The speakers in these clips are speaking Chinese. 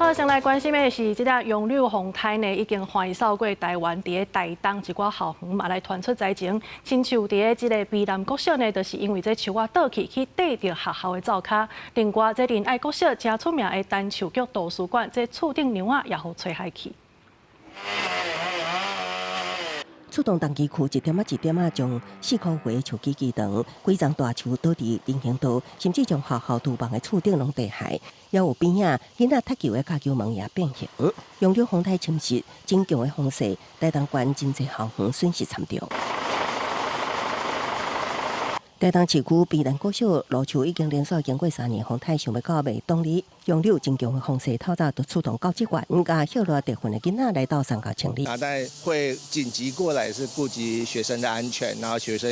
好，先来关心的是，这个杨柳风台呢，已经欢扫过台湾伫个台东一寡校园嘛，来传出灾情。亲像伫个这个卑南国小呢，就是因为这树啊倒去缀着学校的灶骹。另外，这仁爱国小真出名的单树菊图书馆，这厝顶梁啊也互吹下去。出动重机库一点一点将4块回树枝锯长，几丛大树倒伫人行道，甚至将学校厨房的厝顶拢地害。也有边仔囡仔踢球的脚球门也变形。杨柳风台侵蚀，真强的风势，台东县真侪校园损失惨重。台东市区卑南国小路树已经连续经过3年风台，想要到未动力。杨柳真强的风势透早就出动高职员，甲校内地份的囡仔来到山脚清理。大概会紧急过来，是顾及学生的安全，然后学生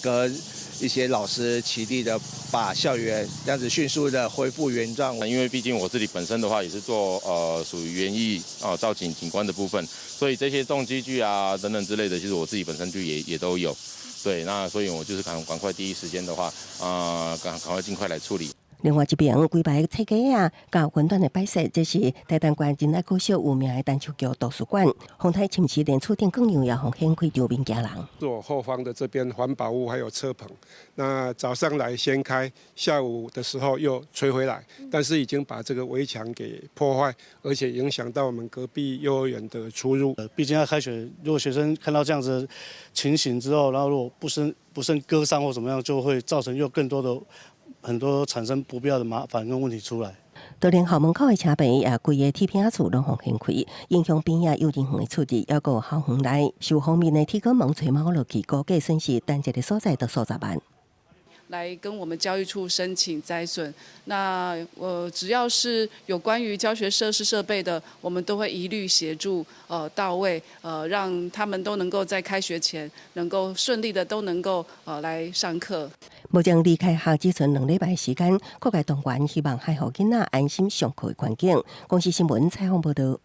跟一些老师齐力的把校园这样子迅速的恢复原状。因为毕竟我自己本身的话也是做属于园艺造景景观的部分，所以这些重机具啊等等之类的，其实我自己本身就也都有。对，那所以我就是赶快第一时间的话，赶快尽快来处理。另外一边，规排册架啊，甲温暖的摆设，这是台东县仁爱国小有名的单树菊图书馆。风台侵蚀，连厝顶更牛也互掀开场面行人。做后方的这边环保屋还有车棚，那早上来先开，下午的时候又吹回来，但是已经把这个围墙给破坏，而且影响到我们隔壁幼儿园的出入。毕竟要开学，如果学生看到这样子的情形之后，然后如果不慎割伤或怎么样，就会造成又更多的。很多产生不必要的麻烦跟问题出来。就连校门口的车牌也规个铁片厝拢互掀开，影响边仔幼儿园的出入，还有校园内受方面的铁轨门吹毛落去，估计损失单一个所在得数十万。来跟我们教育处申请灾损。那只要是有关于教学设施设备的，我们都会一律协助到位，让他们都能够在开学前能够顺利的都能够来上课。目前离开校只剩2礼拜时间，各界动员希望还互囡仔安心上课的环境。公司新闻采访报道。